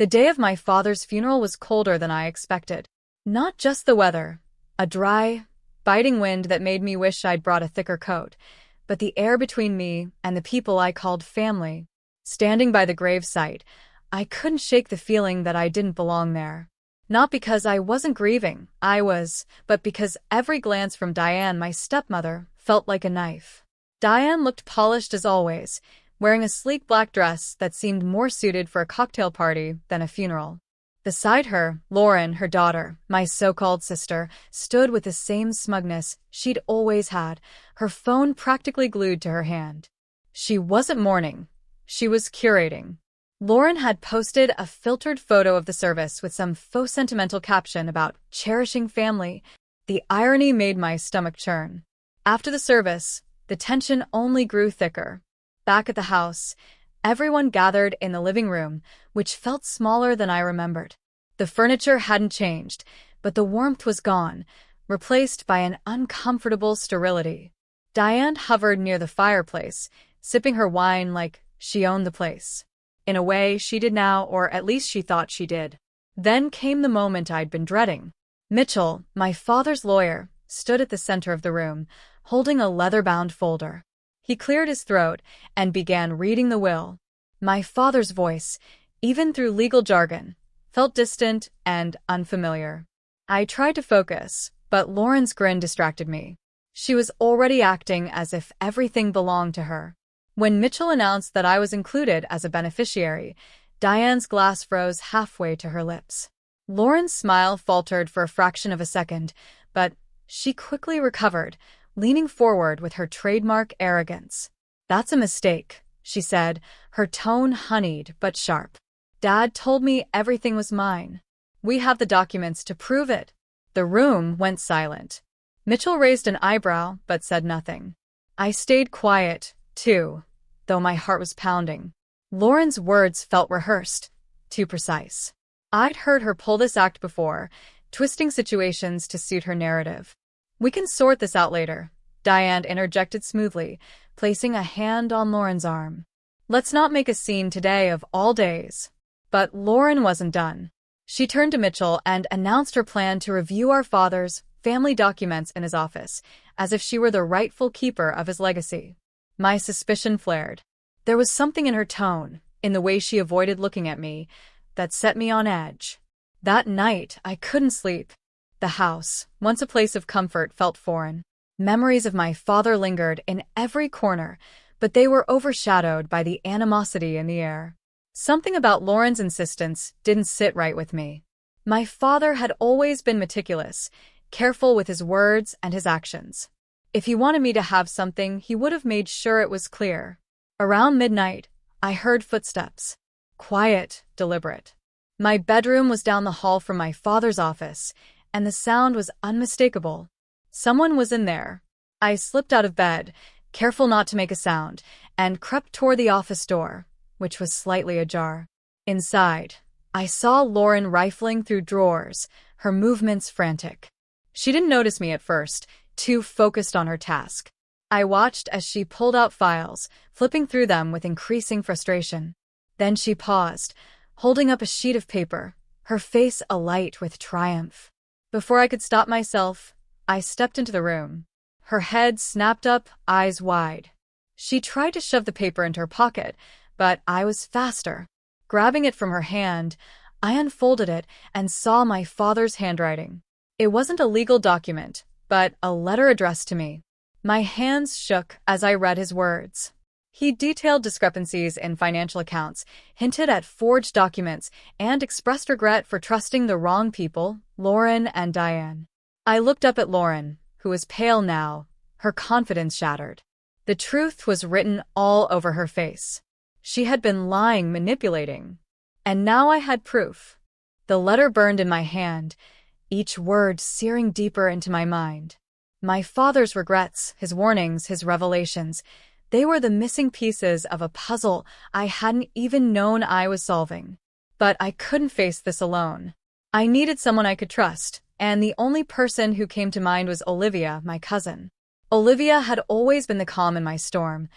The day of my father's funeral was colder than I expected. Not just the weather, a dry, biting wind that made me wish I'd brought a thicker coat, but the air between me and the people I called family. Standing by the gravesite, I couldn't shake the feeling that I didn't belong there. Not because I wasn't grieving, but because every glance from Diane, my stepmother, felt like a knife. Diane looked polished as always, wearing a sleek black dress that seemed more suited for a cocktail party than a funeral. Beside her, Lauren, her daughter, my so-called sister, stood with the same smugness she'd always had, her phone practically glued to her hand. She wasn't mourning. She was curating. Lauren had posted a filtered photo of the service with some faux sentimental caption about cherishing family. The irony made my stomach churn. After the service, the tension only grew thicker. Back at the house, everyone gathered in the living room, which felt smaller than I remembered. The furniture hadn't changed, but the warmth was gone, replaced by an uncomfortable sterility. Diane hovered near the fireplace, sipping her wine like she owned the place. In a way, she did now, or at least she thought she did. Then came the moment I'd been dreading. Mitchell, my father's lawyer, stood at the center of the room, holding a leather-bound folder. He cleared his throat and began reading the will. My father's voice, even through legal jargon, felt distant and unfamiliar. I tried to focus, but Lauren's grin distracted me. She was already acting as if everything belonged to her. When Mitchell announced that I was included as a beneficiary, Diane's glass froze halfway to her lips. Lauren's smile faltered for a fraction of a second, but she quickly recovered, leaning forward with her trademark arrogance. "That's a mistake," she said, her tone honeyed but sharp. "Dad told me everything was mine. We have the documents to prove it." The room went silent. Mitchell raised an eyebrow but said nothing. I stayed quiet, too, though my heart was pounding. Lauren's words felt rehearsed, too precise. I'd heard her pull this act before, twisting situations to suit her narrative. "We can sort this out later," Diane interjected smoothly, placing a hand on Lauren's arm. "Let's not make a scene today of all days." But Lauren wasn't done. She turned to Mitchell and announced her plan to review our father's family documents in his office, as if she were the rightful keeper of his legacy. My suspicion flared. There was something in her tone, in the way she avoided looking at me, that set me on edge. That night, I couldn't sleep. The house, once a place of comfort, felt foreign. Memories of my father lingered in every corner, but they were overshadowed by the animosity in the air. Something about Lauren's insistence didn't sit right with me. My father had always been meticulous, careful with his words and his actions. If he wanted me to have something, he would have made sure it was clear. Around midnight, I heard footsteps. Quiet, deliberate. My bedroom was down the hall from my father's office, and the sound was unmistakable. Someone was in there. I slipped out of bed, careful not to make a sound, and crept toward the office door, which was slightly ajar. Inside, I saw Lauren rifling through drawers, her movements frantic. She didn't notice me at first, too focused on her task. I watched as she pulled out files, flipping through them with increasing frustration. Then she paused, holding up a sheet of paper, her face alight with triumph. Before I could stop myself, I stepped into the room. Her head snapped up, eyes wide. She tried to shove the paper into her pocket, but I was faster. Grabbing it from her hand, I unfolded it and saw my father's handwriting. It wasn't a legal document, but a letter addressed to me. My hands shook as I read his words. He detailed discrepancies in financial accounts, hinted at forged documents, and expressed regret for trusting the wrong people, Lauren and Diane. I looked up at Lauren, who was pale now, her confidence shattered. The truth was written all over her face. She had been lying, manipulating. And now I had proof. The letter burned in my hand, each word searing deeper into my mind. My father's regrets, his warnings, his revelations, they were the missing pieces of a puzzle I hadn't even known I was solving. But I couldn't face this alone. I needed someone I could trust, and the only person who came to mind was Olivia, my cousin. Olivia had always been the calm in my storm,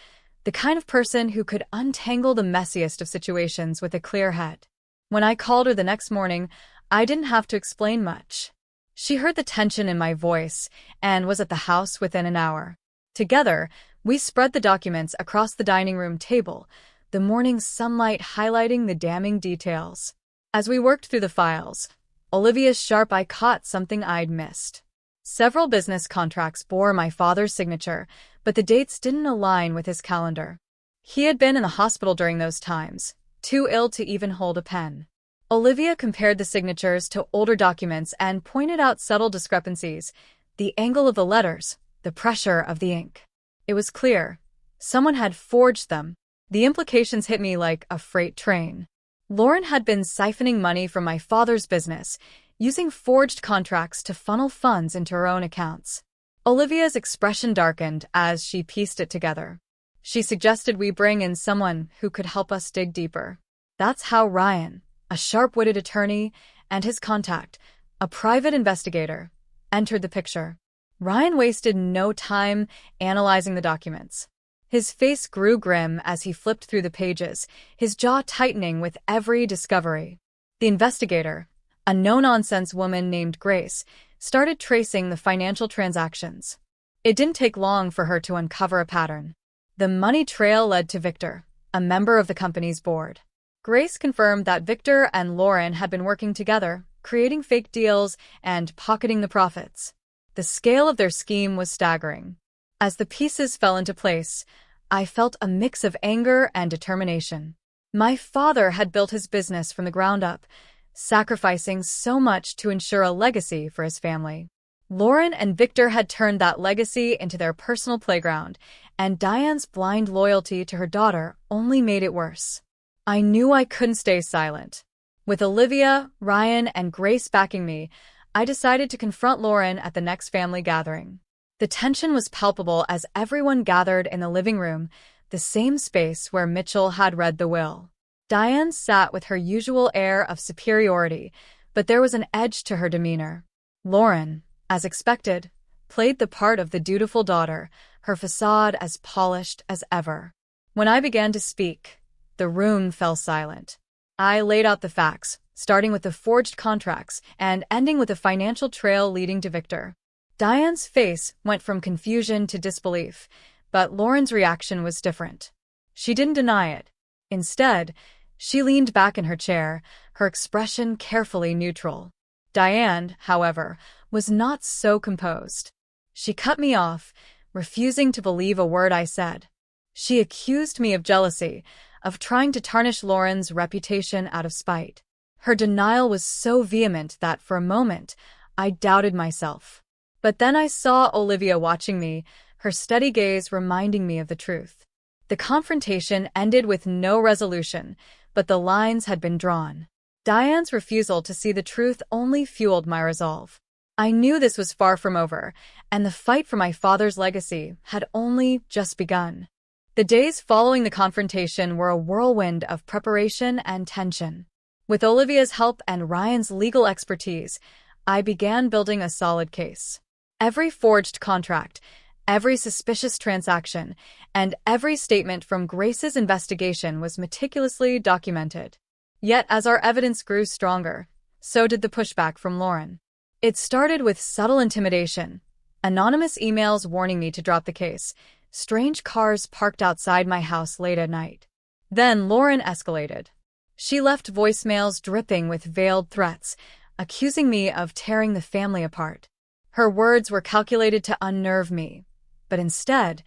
the kind of person who could untangle the messiest of situations with a clear head. When I called her the next morning, I didn't have to explain much. She heard the tension in my voice and was at the house within an hour. Together, we spread the documents across the dining room table, the morning sunlight highlighting the damning details. As we worked through the files, Olivia's sharp eye caught something I'd missed. Several business contracts bore my father's signature, but the dates didn't align with his calendar. He had been in the hospital during those times, too ill to even hold a pen. Olivia compared the signatures to older documents and pointed out subtle discrepancies, the angle of the letters, the pressure of the ink. It was clear. Someone had forged them. The implications hit me like a freight train. Lauren had been siphoning money from my father's business, using forged contracts to funnel funds into her own accounts. Olivia's expression darkened as she pieced it together. She suggested we bring in someone who could help us dig deeper. That's how Ryan, a sharp-witted attorney, and his contact, a private investigator, entered the picture. Ryan wasted no time analyzing the documents. His face grew grim as he flipped through the pages, his jaw tightening with every discovery. The investigator, a no-nonsense woman named Grace, started tracing the financial transactions. It didn't take long for her to uncover a pattern. The money trail led to Victor, a member of the company's board. Grace confirmed that Victor and Lauren had been working together, creating fake deals and pocketing the profits. The scale of their scheme was staggering. As the pieces fell into place, I felt a mix of anger and determination. My father had built his business from the ground up, sacrificing so much to ensure a legacy for his family. Lauren and Victor had turned that legacy into their personal playground, and Diane's blind loyalty to her daughter only made it worse. I knew I couldn't stay silent. With Olivia, Ryan, and Grace backing me, I decided to confront Lauren at the next family gathering. The tension was palpable as everyone gathered in the living room, the same space where Mitchell had read the will. Diane sat with her usual air of superiority, but there was an edge to her demeanor. Lauren, as expected, played the part of the dutiful daughter, her facade as polished as ever. When I began to speak, the room fell silent. I laid out the facts, starting with the forged contracts and ending with the financial trail leading to Victor. Diane's face went from confusion to disbelief, but Lauren's reaction was different. She didn't deny it. Instead, she leaned back in her chair, her expression carefully neutral. Diane, however, was not so composed. She cut me off, refusing to believe a word I said. She accused me of jealousy, of trying to tarnish Lauren's reputation out of spite. Her denial was so vehement that for a moment, I doubted myself. But then I saw Olivia watching me, her steady gaze reminding me of the truth. The confrontation ended with no resolution, but the lines had been drawn. Diane's refusal to see the truth only fueled my resolve. I knew this was far from over, and the fight for my father's legacy had only just begun. The days following the confrontation were a whirlwind of preparation and tension. With Olivia's help and Ryan's legal expertise, I began building a solid case. Every forged contract, every suspicious transaction, and every statement from Grace's investigation was meticulously documented. Yet as our evidence grew stronger, so did the pushback from Lauren. It started with subtle intimidation, anonymous emails warning me to drop the case, strange cars parked outside my house late at night. Then Lauren escalated. She left voicemails dripping with veiled threats, accusing me of tearing the family apart. Her words were calculated to unnerve me, but instead,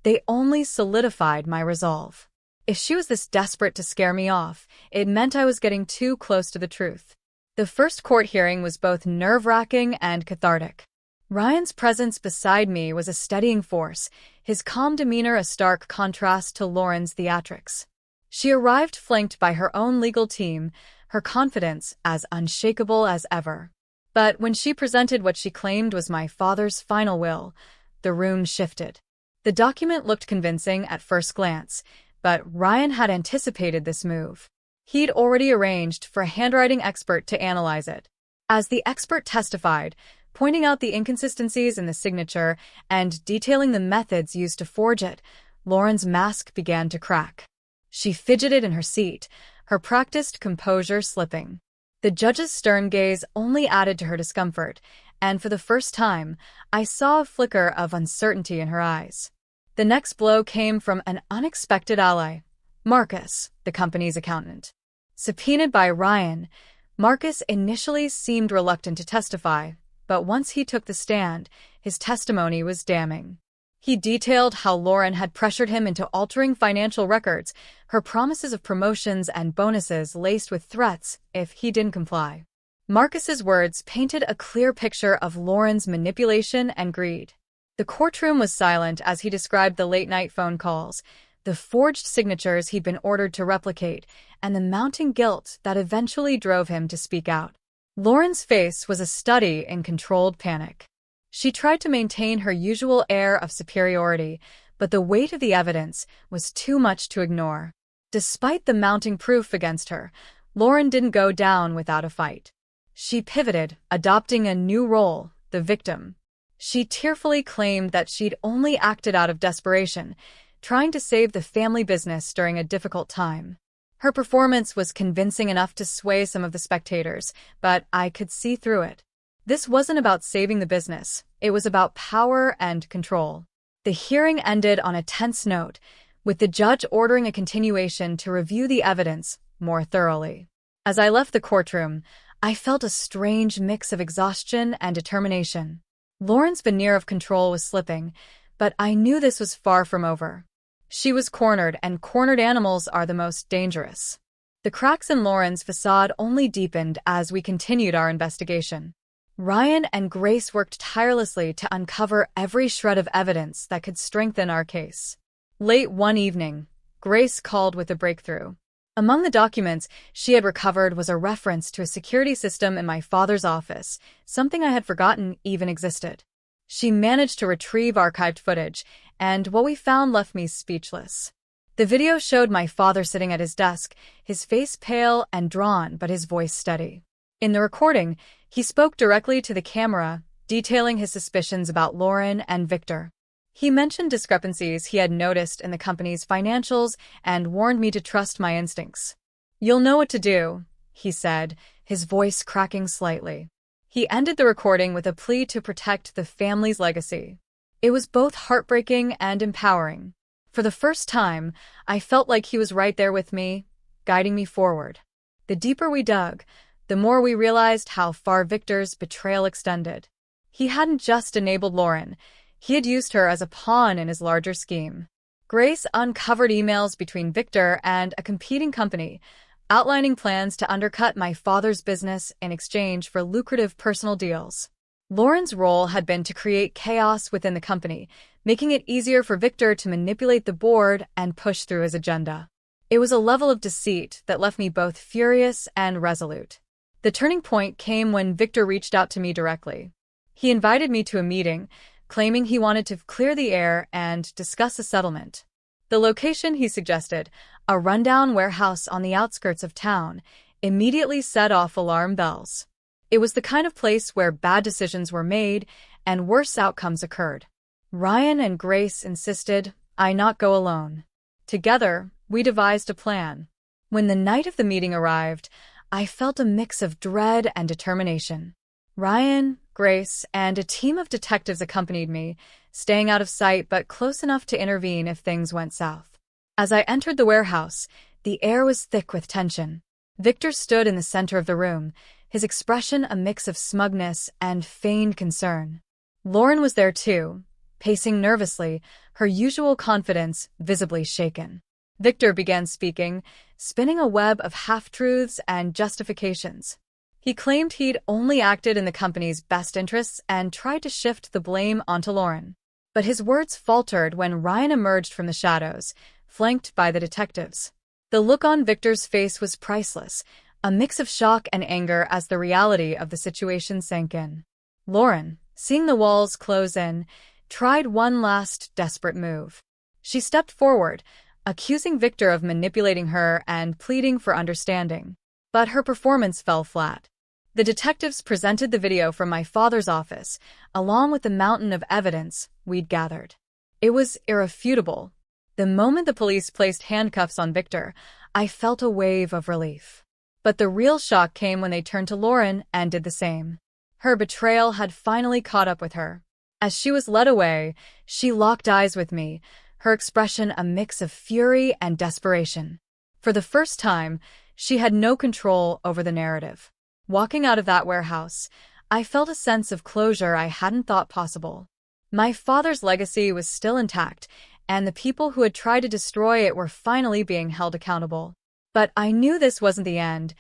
they only solidified my resolve. If she was this desperate to scare me off, it meant I was getting too close to the truth. The first court hearing was both nerve-wracking and cathartic. Ryan's presence beside me was a steadying force, his calm demeanor a stark contrast to Lauren's theatrics. She arrived flanked by her own legal team, her confidence as unshakable as ever. But when she presented what she claimed was my father's final will, the room shifted. The document looked convincing at first glance, but Ryan had anticipated this move. He'd already arranged for a handwriting expert to analyze it. As the expert testified, pointing out the inconsistencies in the signature and detailing the methods used to forge it, Lauren's mask began to crack. She fidgeted in her seat, her practiced composure slipping. The judge's stern gaze only added to her discomfort, and for the first time, I saw a flicker of uncertainty in her eyes. The next blow came from an unexpected ally, Marcus, the company's accountant. Subpoenaed by Ryan, Marcus initially seemed reluctant to testify, but once he took the stand, his testimony was damning. He detailed how Lauren had pressured him into altering financial records, her promises of promotions and bonuses laced with threats if he didn't comply. Marcus's words painted a clear picture of Lauren's manipulation and greed. The courtroom was silent as he described the late-night phone calls, the forged signatures he'd been ordered to replicate, and the mounting guilt that eventually drove him to speak out. Lauren's face was a study in controlled panic. She tried to maintain her usual air of superiority, but the weight of the evidence was too much to ignore. Despite the mounting proof against her, Lauren didn't go down without a fight. She pivoted, adopting a new role, the victim. She tearfully claimed that she'd only acted out of desperation, trying to save the family business during a difficult time. Her performance was convincing enough to sway some of the spectators, but I could see through it. This wasn't about saving the business, it was about power and control. The hearing ended on a tense note, with the judge ordering a continuation to review the evidence more thoroughly. As I left the courtroom, I felt a strange mix of exhaustion and determination. Lauren's veneer of control was slipping, but I knew this was far from over. She was cornered, and cornered animals are the most dangerous. The cracks in Lauren's facade only deepened as we continued our investigation. Ryan and Grace worked tirelessly to uncover every shred of evidence that could strengthen our case. Late one evening, Grace called with a breakthrough. Among the documents she had recovered was a reference to a security system in my father's office, something I had forgotten even existed. She managed to retrieve archived footage, and what we found left me speechless. The video showed my father sitting at his desk, his face pale and drawn but his voice steady. In the recording, he spoke directly to the camera, detailing his suspicions about Lauren and Victor. He mentioned discrepancies he had noticed in the company's financials and warned me to trust my instincts. "You'll know what to do," he said, his voice cracking slightly. He ended the recording with a plea to protect the family's legacy. It was both heartbreaking and empowering. For the first time, I felt like he was right there with me, guiding me forward. The deeper we dug, the more we realized how far Victor's betrayal extended. He hadn't just enabled Lauren, he had used her as a pawn in his larger scheme. Grace uncovered emails between Victor and a competing company, outlining plans to undercut my father's business in exchange for lucrative personal deals. Lauren's role had been to create chaos within the company, making it easier for Victor to manipulate the board and push through his agenda. It was a level of deceit that left me both furious and resolute. The turning point came when Victor reached out to me directly. He invited me to a meeting, claiming he wanted to clear the air and discuss a settlement. The location he suggested, a rundown warehouse on the outskirts of town, immediately set off alarm bells. It was the kind of place where bad decisions were made and worse outcomes occurred. Ryan and Grace insisted I not go alone. Together, we devised a plan. When the night of the meeting arrived, I felt a mix of dread and determination. Ryan, Grace, and a team of detectives accompanied me, staying out of sight but close enough to intervene if things went south. As I entered the warehouse, the air was thick with tension. Victor stood in the center of the room, his expression a mix of smugness and feigned concern. Lauren was there too, pacing nervously, her usual confidence visibly shaken. Victor began speaking, spinning a web of half-truths and justifications. He claimed he'd only acted in the company's best interests and tried to shift the blame onto Lauren. But his words faltered when Ryan emerged from the shadows, flanked by the detectives. The look on Victor's face was priceless, a mix of shock and anger as the reality of the situation sank in. Lauren, seeing the walls close in, tried one last desperate move. She stepped forward, accusing Victor of manipulating her and pleading for understanding. But her performance fell flat. The detectives presented the video from my father's office, along with the mountain of evidence we'd gathered. It was irrefutable. The moment the police placed handcuffs on Victor, I felt a wave of relief. But the real shock came when they turned to Lauren and did the same. Her betrayal had finally caught up with her. As she was led away, she locked eyes with me, her expression a mix of fury and desperation. For the first time, she had no control over the narrative. Walking out of that warehouse, I felt a sense of closure I hadn't thought possible. My father's legacy was still intact, and the people who had tried to destroy it were finally being held accountable. But I knew this wasn't the end.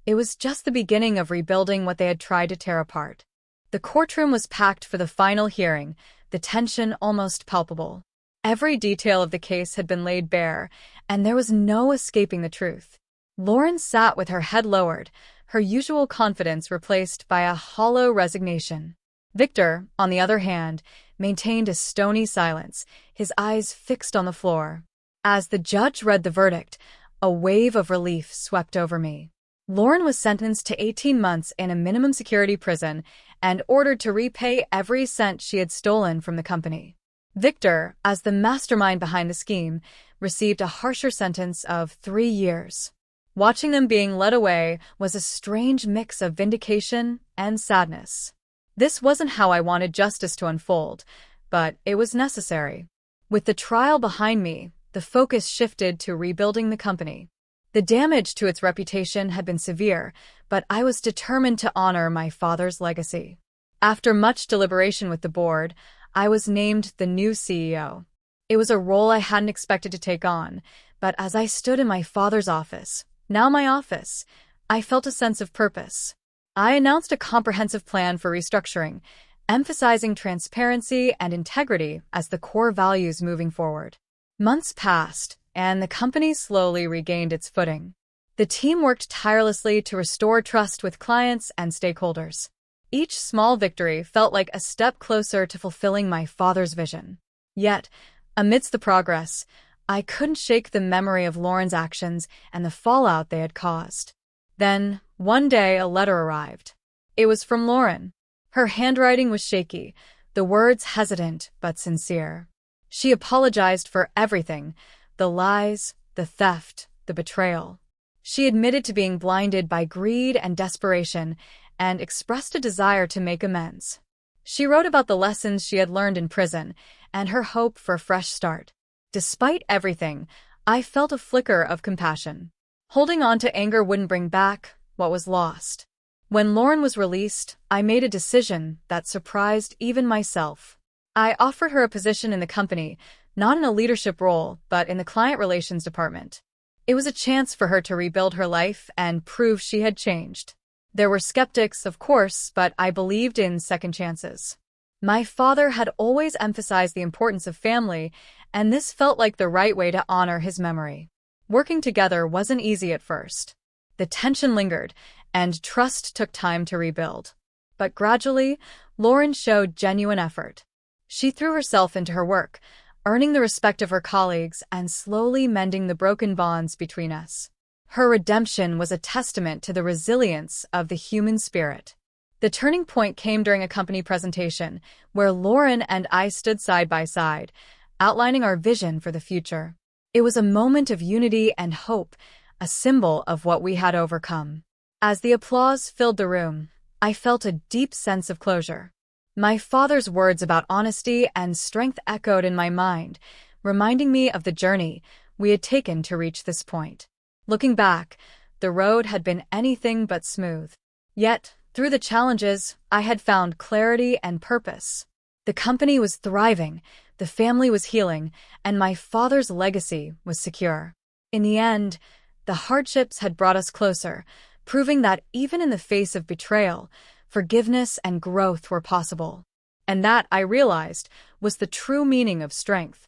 It was just the beginning of rebuilding what they had tried to tear apart. The courtroom was packed for the final hearing, the tension almost palpable. Every detail of the case had been laid bare, and there was no escaping the truth. Lauren sat with her head lowered, her usual confidence replaced by a hollow resignation. Victor, on the other hand, maintained a stony silence, his eyes fixed on the floor. As the judge read the verdict, a wave of relief swept over me. Lauren was sentenced to 18 months in a minimum security prison and ordered to repay every cent she had stolen from the company. Victor, as the mastermind behind the scheme, received a harsher sentence of 3 years. Watching them being led away was a strange mix of vindication and sadness. This wasn't how I wanted justice to unfold, but it was necessary. With the trial behind me, the focus shifted to rebuilding the company. The damage to its reputation had been severe, but I was determined to honor my father's legacy. After much deliberation with the board, I was named the new CEO. It was a role I hadn't expected to take on, but as I stood in my father's office, now my office, I felt a sense of purpose. I announced a comprehensive plan for restructuring, emphasizing transparency and integrity as the core values moving forward. Months passed, and the company slowly regained its footing. The team worked tirelessly to restore trust with clients and stakeholders. Each small victory felt like a step closer to fulfilling my father's vision. Yet, amidst the progress, I couldn't shake the memory of Lauren's actions and the fallout they had caused. Then, one day, a letter arrived. It was from Lauren. Her handwriting was shaky, the words hesitant but sincere. She apologized for everything, the lies, the theft, the betrayal. She admitted to being blinded by greed and desperation and expressed a desire to make amends. She wrote about the lessons she had learned in prison and her hope for a fresh start. Despite everything, I felt a flicker of compassion. Holding on to anger wouldn't bring back what was lost. When Lauren was released, I made a decision that surprised even myself. I offered her a position in the company, not in a leadership role, but in the client relations department. It was a chance for her to rebuild her life and prove she had changed. There were skeptics, of course, but I believed in second chances. My father had always emphasized the importance of family, and this felt like the right way to honor his memory. Working together wasn't easy at first. The tension lingered, and trust took time to rebuild. But gradually, Lauren showed genuine effort. She threw herself into her work, earning the respect of her colleagues and slowly mending the broken bonds between us. Her redemption was a testament to the resilience of the human spirit. The turning point came during a company presentation, where Lauren and I stood side by side, outlining our vision for the future. It was a moment of unity and hope, a symbol of what we had overcome. As the applause filled the room, I felt a deep sense of closure. My father's words about honesty and strength echoed in my mind, reminding me of the journey we had taken to reach this point. Looking back, the road had been anything but smooth. Yet, through the challenges, I had found clarity and purpose. The company was thriving, the family was healing, and my father's legacy was secure. In the end, the hardships had brought us closer, proving that even in the face of betrayal, forgiveness and growth were possible. And that, I realized, was the true meaning of strength.